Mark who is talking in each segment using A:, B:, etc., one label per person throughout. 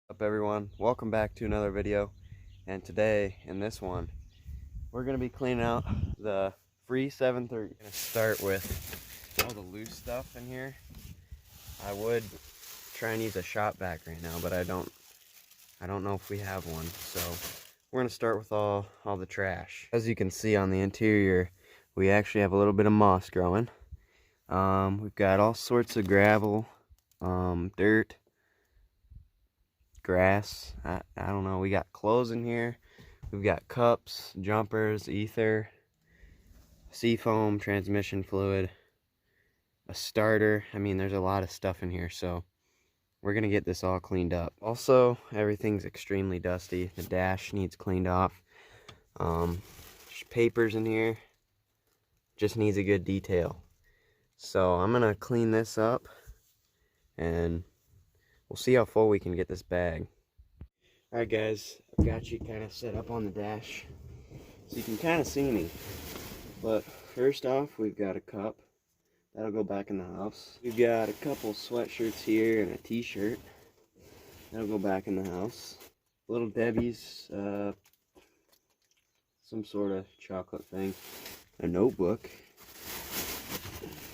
A: Up everyone, welcome back to another video. And today in this one we're going to be cleaning out the free 730. I'm going to start with all the loose stuff in here. I would try and use a shop vac right now, but I don't know if we have one, so we're going to start with all the trash. As you can see on the interior, we actually have a little bit of moss growing. We've got all sorts of gravel, dirt, grass. I don't know. We got clothes in here. We've got cups, jumpers, ether, seafoam, transmission fluid, a starter. I mean, there's a lot of stuff in here, so we're gonna get this all cleaned up. Also, everything's extremely dusty. The dash needs cleaned off. There's papers in here. Just needs a good detail. So I'm gonna clean this up and we'll see how full we can get this bag. Alright guys, I've got you kind of set up on the dash so you can kind of see me. But first off, we've got a cup. That'll go back in the house. We've got a couple sweatshirts here and a t-shirt. That'll go back in the house. Little Debbie's, some sort of chocolate thing. A notebook.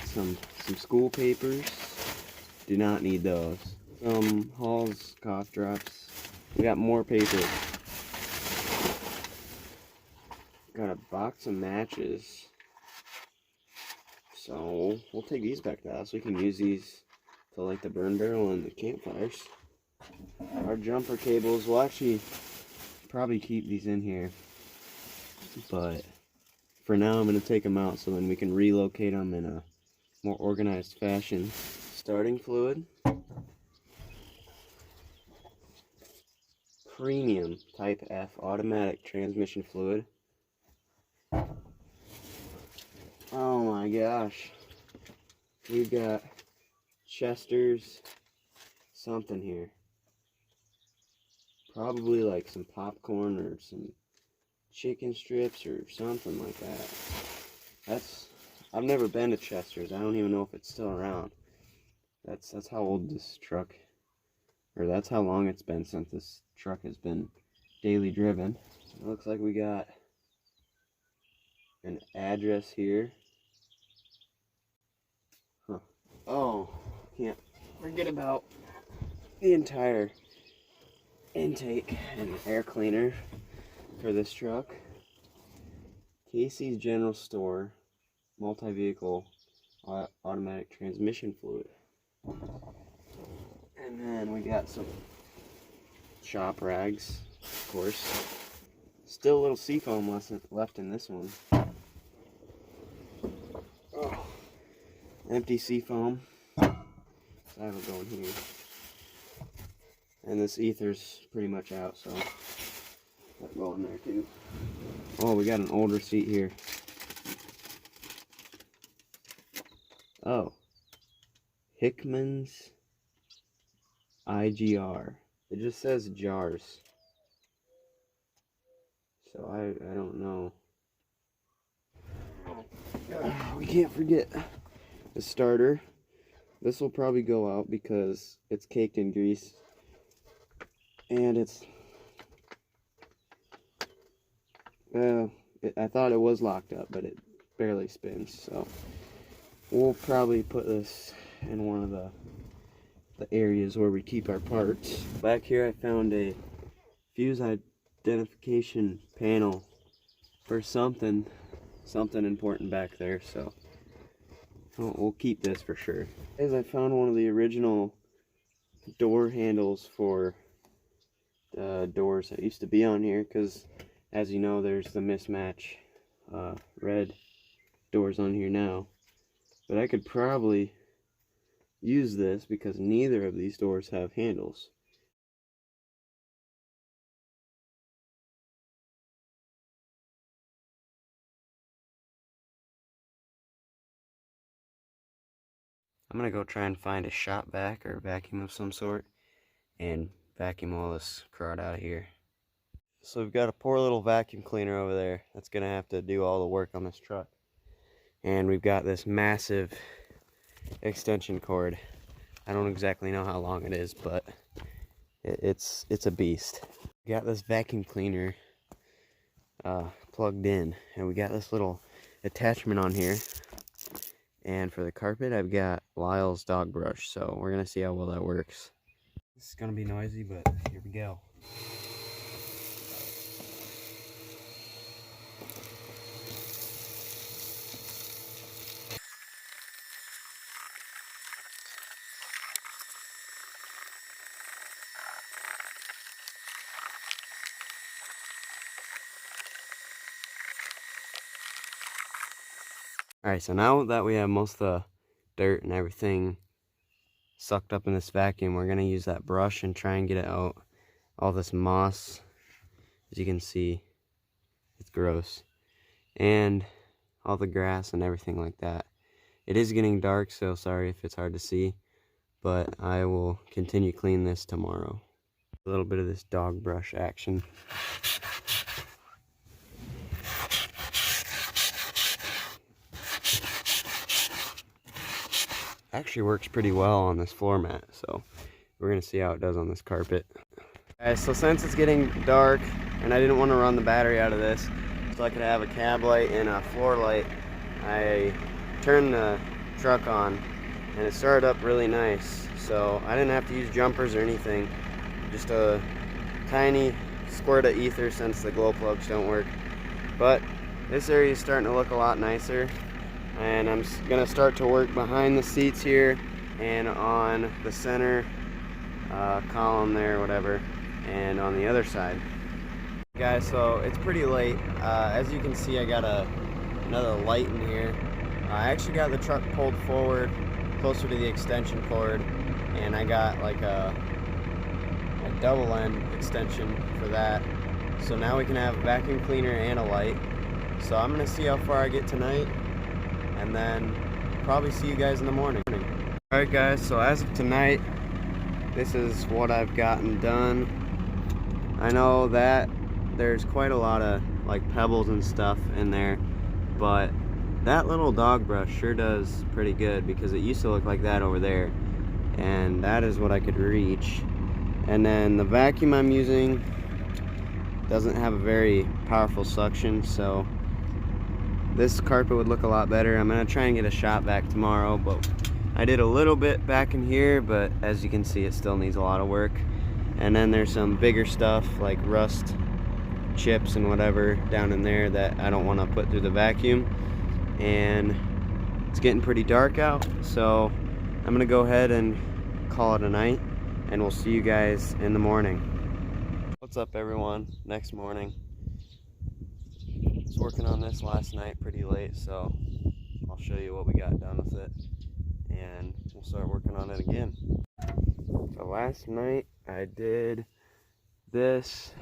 A: Some school papers. Do not need those. Some Hall's cough drops. We got more paper. Got a box of matches. So we'll take these back to the house. We can use these to light the burn barrel and the campfires. Our jumper cables, we'll actually probably keep these in here. But for now I'm going to take them out so then we can relocate them in a more organized fashion. Starting fluid. Premium Type F automatic transmission fluid. Oh my gosh. We've got Chester's something here. Probably like some popcorn or some chicken strips or something like that. I've never been to Chester's. I don't even know if it's still around. That's how old this truck, or that's how long it's been since this truck has been daily driven. It looks like we got an address here. Huh. Oh, can't forget about the entire intake and air cleaner for this truck. Casey's General Store multi-vehicle automatic transmission fluid. And then we got some shop rags, of course. Still a little seafoam left in this one. Oh, empty seafoam. So I have it going here. And this ether's pretty much out, so that go in there too. Oh, we got an older seat here. Oh, Hickman's IGR. It just says jars. So I don't know. We can't forget the starter. This will probably go out because it's caked in grease. And it's... I thought it was locked up, but it barely spins. So we'll probably put this in one of the areas where we keep our parts. Back here I found a fuse identification panel for something important back there, so we'll keep this for sure. As I found one of the original door handles for the doors that used to be on here, because as you know there's the mismatch red doors on here now, but I could probably use this because neither of these doors have handles. I'm gonna go try and find a shop vac or a vacuum of some sort and vacuum all this crud out of here. So we've got a poor little vacuum cleaner over there that's gonna have to do all the work on this truck. And we've got this massive extension cord. I don't exactly know how long it is, but It's a beast. We got this vacuum cleaner plugged in, and we got this little attachment on here. And for the carpet, I've got Lyle's dog brush, so we're gonna see how well that works. This is gonna be noisy, but here we go. Alright, so now that we have most of the dirt and everything sucked up in this vacuum, we're going to use that brush and try and get it out. All this moss, as you can see, it's gross. And all the grass and everything like that. It is getting dark, so sorry if it's hard to see, but I will continue cleaning this tomorrow. A little bit of this dog brush action. Actually works pretty well on this floor mat, so we're gonna see how it does on this carpet. Alright, so since it's getting dark and I didn't want to run the battery out of this so I could have a cab light and a floor light, I turned the truck on and it started up really nice. So I didn't have to use jumpers or anything, just a tiny squirt of ether since the glow plugs don't work. But this area is starting to look a lot nicer. And I'm gonna start to work behind the seats here and on the center column there, whatever, and on the other side. Guys, so it's pretty late. As you can see, I got another light in here. I actually got the truck pulled forward closer to the extension cord, and I got like a double end extension for that. So now we can have a vacuum cleaner and a light. So I'm gonna see how far I get tonight, and then probably see you guys in the morning. Alright guys, so as of tonight, this is what I've gotten done. I know that there's quite a lot of like pebbles and stuff in there, but that little dog brush sure does pretty good, because it used to look like that over there, and that is what I could reach. And then the vacuum I'm using doesn't have a very powerful suction, so this carpet would look a lot better. I'm gonna try and get a shot vac tomorrow, but I did a little bit back in here, but as you can see, it still needs a lot of work. And then there's some bigger stuff like rust chips and whatever down in there that I don't want to put through the vacuum. And it's getting pretty dark out, so I'm gonna go ahead and call it a night, and we'll see you guys in the morning. What's up everyone? Next morning. I was working on this last night pretty late, so I'll show you what we got done with it, and we'll start working on it again. So last night I did this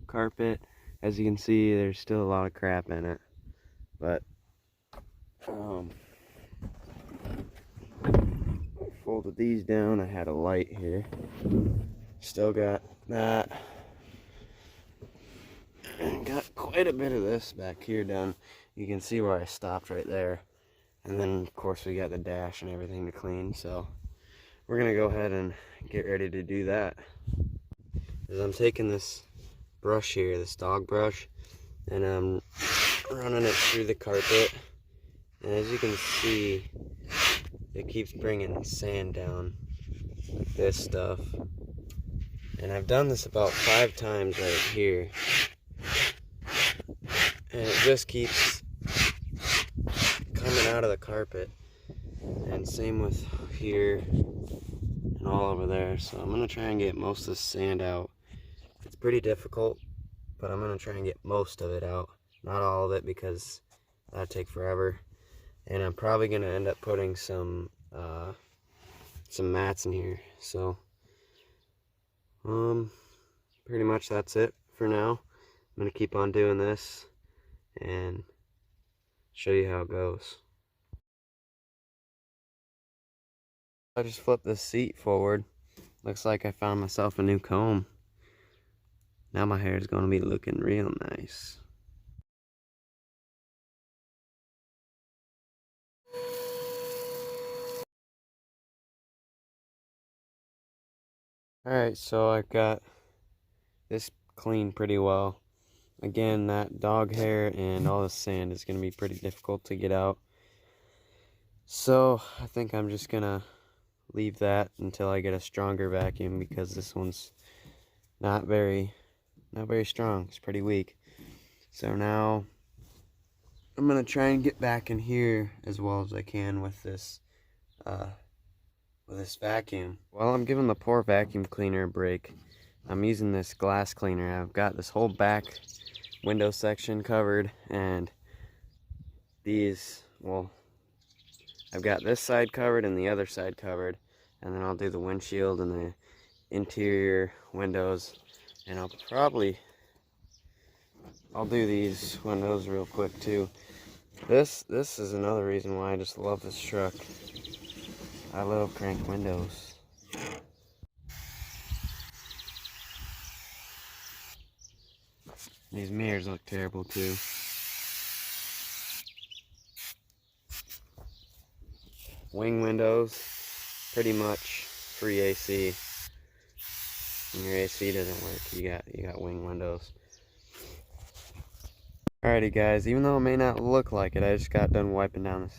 A: carpet. As you can see, there's still a lot of crap in it, but I folded these down. I had a light here, still got that, and got quite a bit of this back here done. You can see where I stopped right there, and then of course we got the dash and everything to clean, so we're gonna go ahead and get ready to do that. As I'm taking this brush here, this dog brush, and I'm running it through the carpet, and as you can see, it keeps bringing sand down, like this stuff. And I've done this about 5 times right here, and it just keeps coming out of the carpet. And same with here and all over there. So I'm gonna try and get most of the sand out. It's pretty difficult, but I'm gonna try and get most of it out. Not all of it, because that'd take forever. And I'm probably gonna end up putting some mats in here. So pretty much that's it for now. I'm gonna keep on doing this and show you how it goes. I just flipped the seat forward. Looks like I found myself a new comb. Now my hair is gonna be looking real nice. Alright, so I've got this cleaned pretty well. Again, that dog hair and all the sand is going to be pretty difficult to get out. So I think I'm just going to leave that until I get a stronger vacuum, because this one's not very strong. It's pretty weak. So now I'm going to try and get back in here as well as I can with this vacuum. While I'm giving the poor vacuum cleaner a break, I'm using this glass cleaner. I've got this whole back window section covered, and these, well, I've got this side covered and the other side covered, and then I'll do the windshield and the interior windows, and I'll do these windows real quick too. This is another reason why I just love this truck. I love crank windows. These mirrors look terrible too. Wing windows, pretty much free AC. When your AC doesn't work, you got wing windows. Alrighty guys, even though it may not look like it, I just got done wiping down this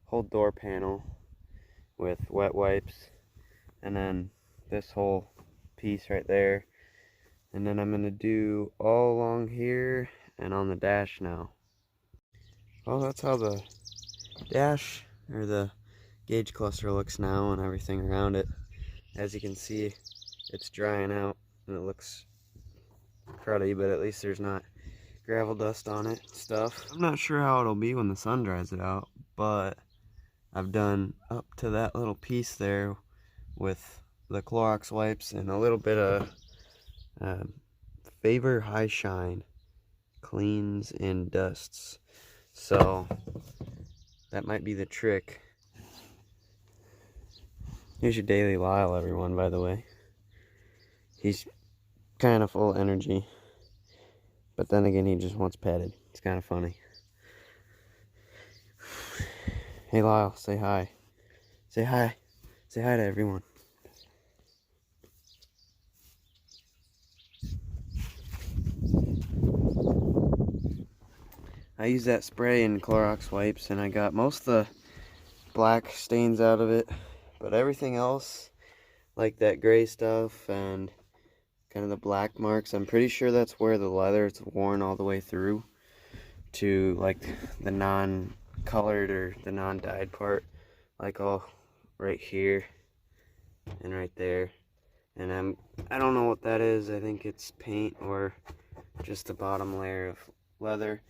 A: whole door panel with wet wipes, and then this whole piece right there, and then I'm gonna do all along here and on the dash now. Well, that's how the dash or the gauge cluster looks now and everything around it. As you can see, it's drying out and it looks cruddy, but at least there's not gravel dust on it and stuff. I'm not sure how it'll be when the sun dries it out, but I've done up to that little piece there with the Clorox wipes and a little bit of Favor High Shine cleans and dusts. So that might be the trick. Here's your daily Lyle, everyone, by the way. He's kind of full of energy, but then again, he just wants petted. It's kind of funny. Hey Lyle, say hi. Say hi. Say hi to everyone. I used that spray and Clorox wipes, and I got most of the black stains out of it, but everything else, like that gray stuff and kind of the black marks, I'm pretty sure that's where the leather is worn all the way through to like the non-colored or the non-dyed part, like all right here and right there. And I don't know what that is. I think it's paint or just the bottom layer of leather.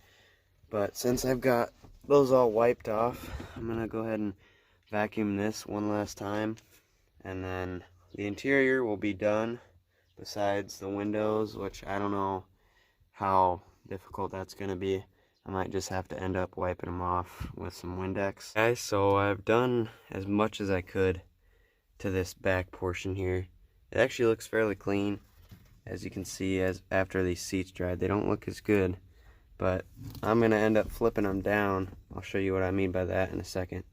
A: But since I've got those all wiped off, I'm gonna go ahead and vacuum this one last time, and then the interior will be done, besides the windows, which I don't know how difficult that's gonna be. I might just have to end up wiping them off with some Windex. Guys, so I've done as much as I could to this back portion here. It actually looks fairly clean. As you can see, as after these seats dried, they don't look as good, but I'm gonna end up flipping them down. I'll show you what I mean by that in a second.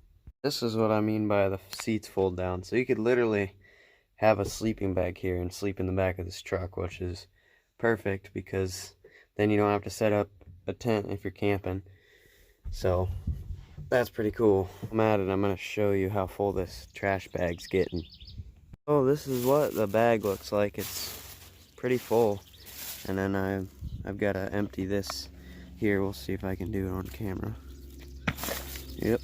A: This is what I mean by the seats fold down. So you could literally have a sleeping bag here and sleep in the back of this truck, which is perfect because then you don't have to set up a tent if you're camping. So that's pretty cool. I'm at it. I'm gonna show you how full this trash bag's getting. Oh, this is what the bag looks like. It's pretty full, and then I've got to empty this here. We'll see if I can do it on camera. Yep,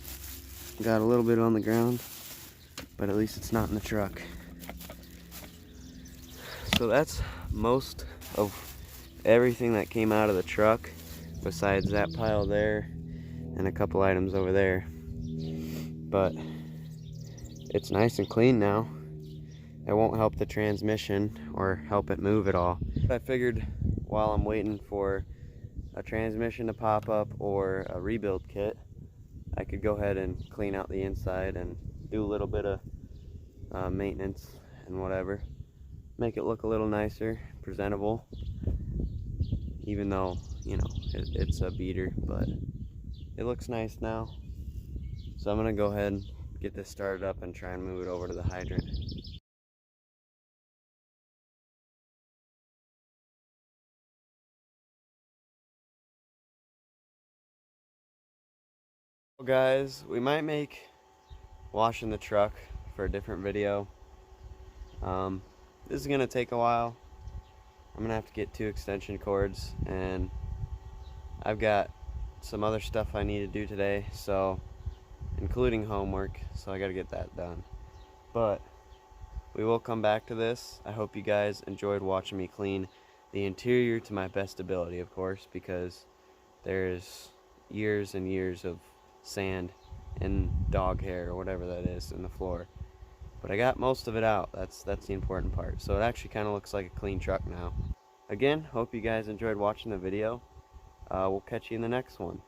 A: got a little bit on the ground, but at least it's not in the truck. So that's most of everything that came out of the truck, besides that pile there and a couple items over there. But it's nice and clean now. It won't help the transmission or help it move at all. I figured while I'm waiting for a transmission to pop up or a rebuild kit, I could go ahead and clean out the inside and do a little bit of maintenance and whatever. Make it look a little nicer, presentable, even though, you know, it's a beater, but it looks nice now. So I'm gonna go ahead and get this started up and try and move it over to the hydrant. Guys, we might make washing the truck for a different video. This is gonna take a while. I'm gonna have to get 2 extension cords, and I've got some other stuff I need to do today, so including homework, so I gotta get that done. But we will come back to this. I hope you guys enjoyed watching me clean the interior to my best ability, of course, because there's years and years of sand and dog hair or whatever that is in the floor. But I got most of it out. That's the important part. So it actually kind of looks like a clean truck now. Again, hope you guys enjoyed watching the video. We'll catch you in the next one.